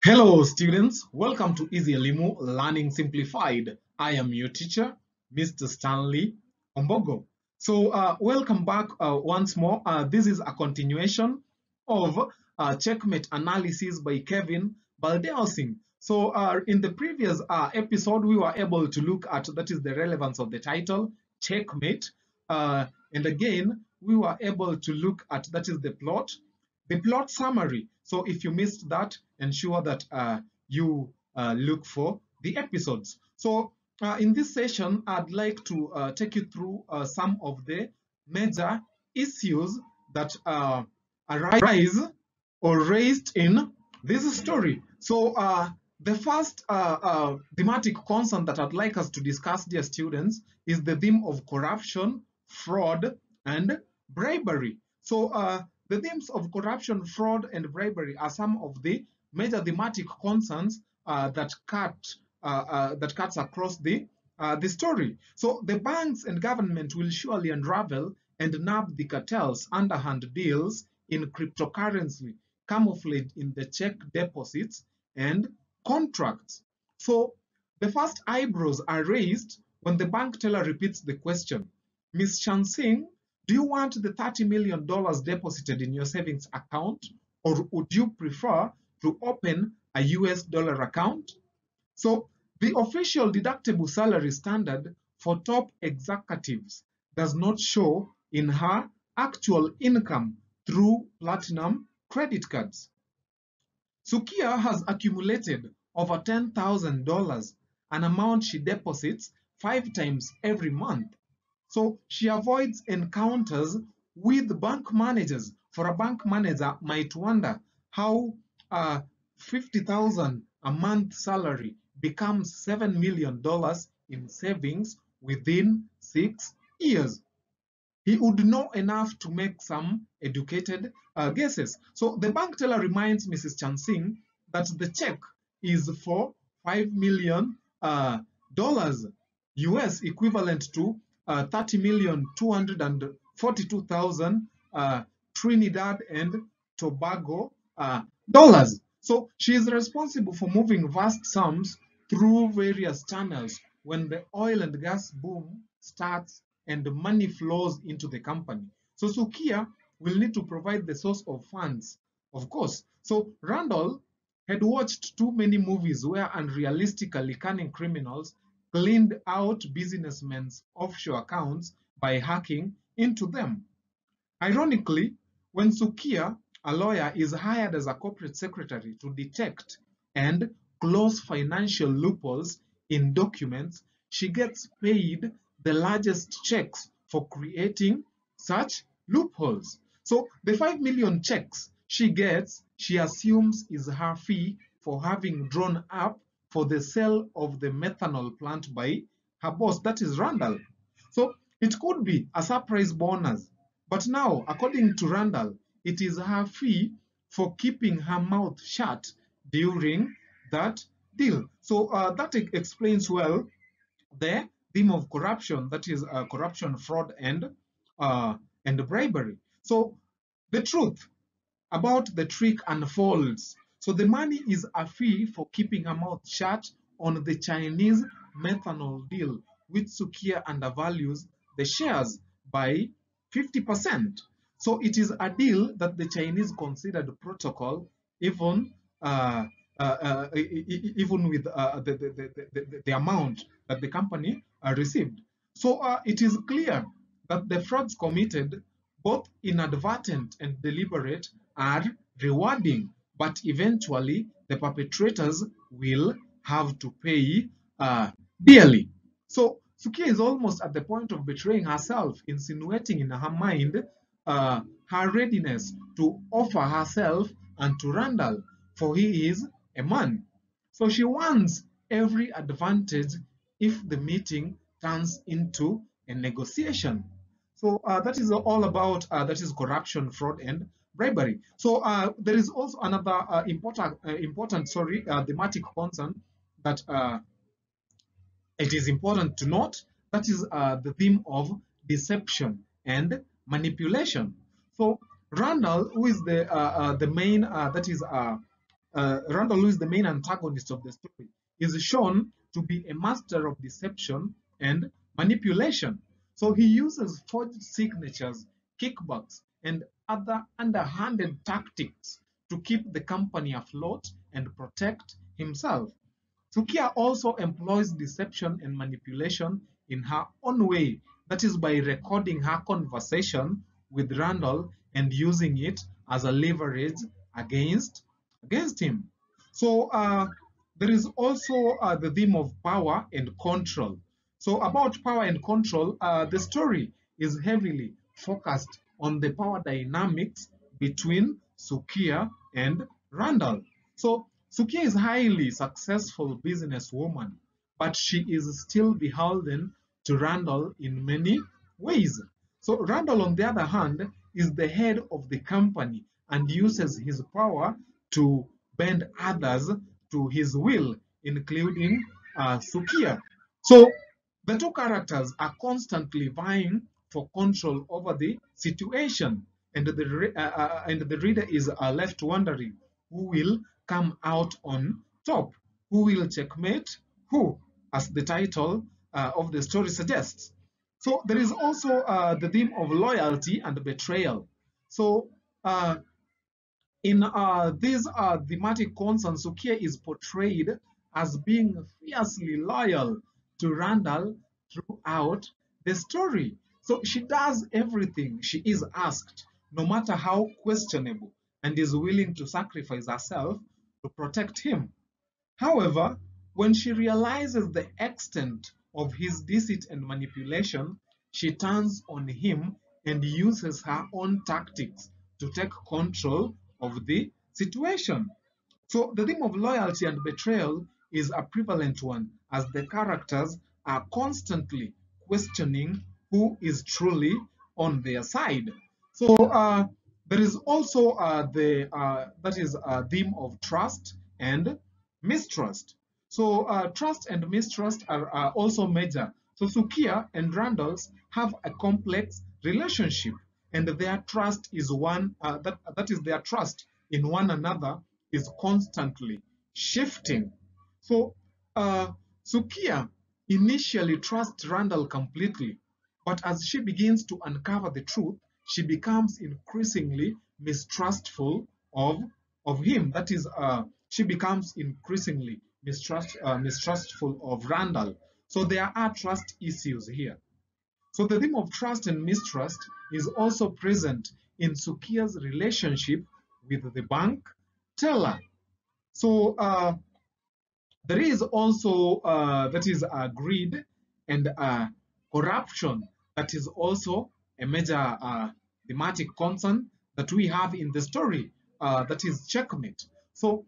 Hello students, welcome to Easy Elimu Learning Simplified. I am your teacher, Mr. Stanley Ombogo. Welcome back once more. This is a continuation of Checkmate analysis by Kevin Baldeusing. In the previous episode, we were able to look at that is the relevance of the title, Checkmate. And again, we were able to look at that is the plot summary. So if you missed that, ensure that you look for the episodes. In this session, I'd like to take you through some of the major issues that arise or raised in this story. The first thematic concern that I'd like us to discuss, dear students, is the theme of corruption, fraud, and bribery. The themes of corruption, fraud, and bribery are some of the major thematic concerns that cuts across the story. So the banks and government will surely unravel and nab the cartels' underhand deals in cryptocurrency, camouflaged in the check deposits and contracts. So the first eyebrows are raised when the bank teller repeats the question, Ms. Chansing, do you want the $30 million deposited in your savings account, or would you prefer to open a US dollar account? So the official deductible salary standard for top executives does not show in her actual income through platinum credit cards. Sukia has accumulated over $10,000, an amount she deposits 5 times every month. So she avoids encounters with bank managers. For a bank manager might wonder how 50,000 a month salary becomes $7 million in savings within 6 years. He would know enough to make some educated guesses. So the bank teller reminds Mrs. Chansing that the check is for $5 million US, equivalent to 30,242,000 Trinidad and Tobago dollars. So she is responsible for moving vast sums through various channels when the oil and gas boom starts and the money flows into the company. So Sukia will need to provide the source of funds, of course. So Randall had watched too many movies where unrealistically cunning criminals cleaned out businessmen's offshore accounts by hacking into them. Ironically, when Sukia, a lawyer, is hired as a corporate secretary to detect and close financial loopholes in documents, she gets paid the largest checks for creating such loopholes. So the 5 million checks she gets, she assumes is her fee for having drawn up for the sale of the methanol plant by her boss, that is Randall. So it could be a surprise bonus. But now, according to Randall, it is her fee for keeping her mouth shut during that deal. So that explains well the theme of corruption, that is corruption, fraud, and bribery. So the truth about the trick unfolds. So the money is a fee for keeping her mouth shut on the Chinese methanol deal, which Sukia undervalues the shares by 50%. So it is a deal that the Chinese considered protocol, even even with the amount that the company received. So it is clear that the frauds committed, both inadvertent and deliberate, are rewarding, but eventually the perpetrators will have to pay dearly. So Sukia is almost at the point of betraying herself, insinuating in her mind her readiness to offer herself unto Randall, for he is a man. So she wants every advantage if the meeting turns into a negotiation. So that is all about that is corruption, fraud, and bribery. So there is also another important thematic concern that it is important to note. That is the theme of deception and manipulation. So Randall, who is the main Randall, who is the main antagonist of the story, is shown to be a master of deception and manipulation. So he uses forged signatures, kickbacks, and other underhanded tactics to keep the company afloat and protect himself. Sukia also employs deception and manipulation in her own way, that is, by recording her conversation with Randall and using it as a leverage against, him. So there is also the theme of power and control. So about power and control, the story is heavily focused on the power dynamics between Sukia and Randall. So Sukia is a highly successful businesswoman, but she is still beholden to Randall in many ways. So Randall, on the other hand, is the head of the company and uses his power to bend others to his will, including Sukia. So the two characters are constantly vying for control over the situation, and the reader is left wondering who will come out on top, who will checkmate who, as the title of the story suggests. So there is also the theme of loyalty and betrayal. So in these thematic concerns, Sukia is portrayed as being fiercely loyal to Randall throughout the story. So she does everything she is asked, no matter how questionable, and is willing to sacrifice herself to protect him. However, when she realizes the extent of his deceit and manipulation, she turns on him and uses her own tactics to take control of the situation. So the theme of loyalty and betrayal is a prevalent one, as the characters are constantly questioning who is truly on their side. So there is also that is a theme of trust and mistrust. So trust and mistrust are also major. So Sukia and Randalls have a complex relationship, and their trust is that is their trust in one another is constantly shifting. So Sukia initially trusts Randall completely, but as she begins to uncover the truth, she becomes increasingly mistrustful of him. That is, she becomes increasingly mistrustful of Randall. So there are trust issues here. So the theme of trust and mistrust is also present in Sukia's relationship with the bank teller. So there is also that is greed and corruption, that is also a major thematic concern that we have in the story, that is checkmate. So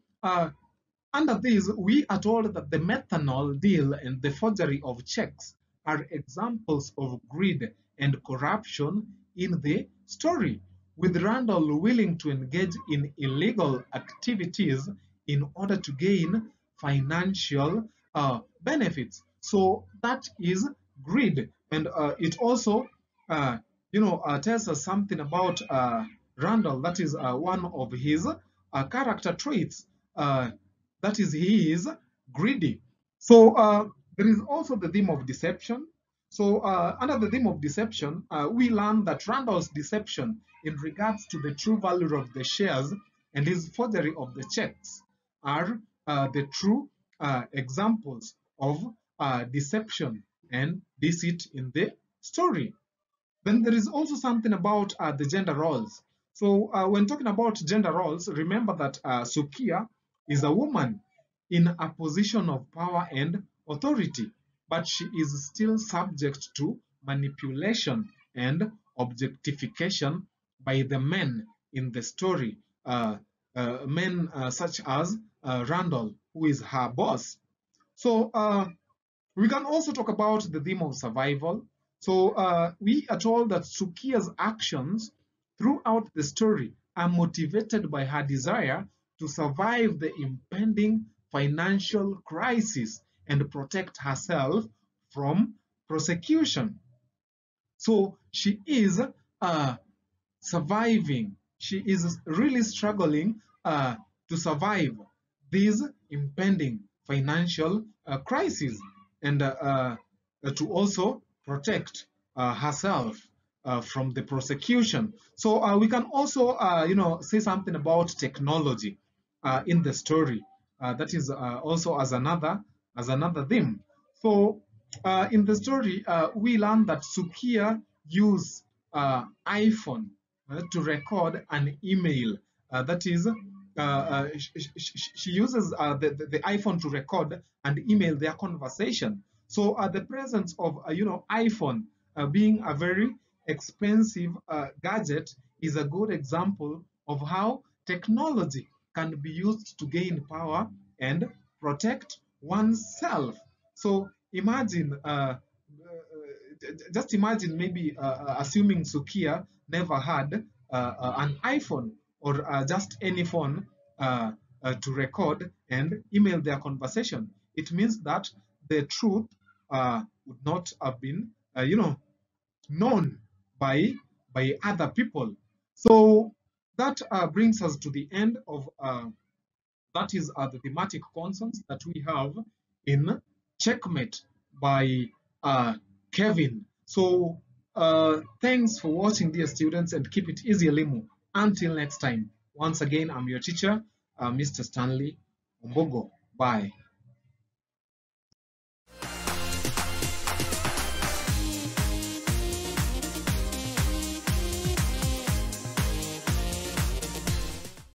under this, we are told that the methanol deal and the forgery of checks are examples of greed and corruption in the story, with Randall willing to engage in illegal activities in order to gain financial benefits. So that is greed, and it also, tells us something about Randall. That is one of his character traits. That is, he is greedy. So there is also the theme of deception. So under the theme of deception, we learn that Randall's deception in regards to the true value of the shares and his forgery of the checks are the true examples of deception and deceit in the story. Then there is also something about the gender roles. So when talking about gender roles, remember that Sukia is a woman in a position of power and authority, but she is still subject to manipulation and objectification by the men in the story, men such as Randall, who is her boss. So we can also talk about the theme of survival. So we are told that Sukia's actions throughout the story are motivated by her desire to survive the impending financial crisis and protect herself from prosecution. So she is surviving. She is really struggling to survive. this impending financial crisis, and to also protect herself from the prosecution. So we can also, say something about technology in the story. That is also as another theme. So in the story, we learn that Sukia used iPhone to record an email. That is, she uses the iPhone to record and email their conversation. So the presence of iPhone being a very expensive gadget is a good example of how technology can be used to gain power and protect oneself. So imagine, just imagine maybe assuming Sukia never had an iPhone or just any phone to record and email their conversation. It means that the truth would not have been, known by other people. So that brings us to the end of that is the thematic concerns that we have in Checkmate by Kevin. So thanks for watching, dear students, and keep it easy, Limu. Until next time, once again, I'm your teacher, Mr. Stanley Ombogo. Bye.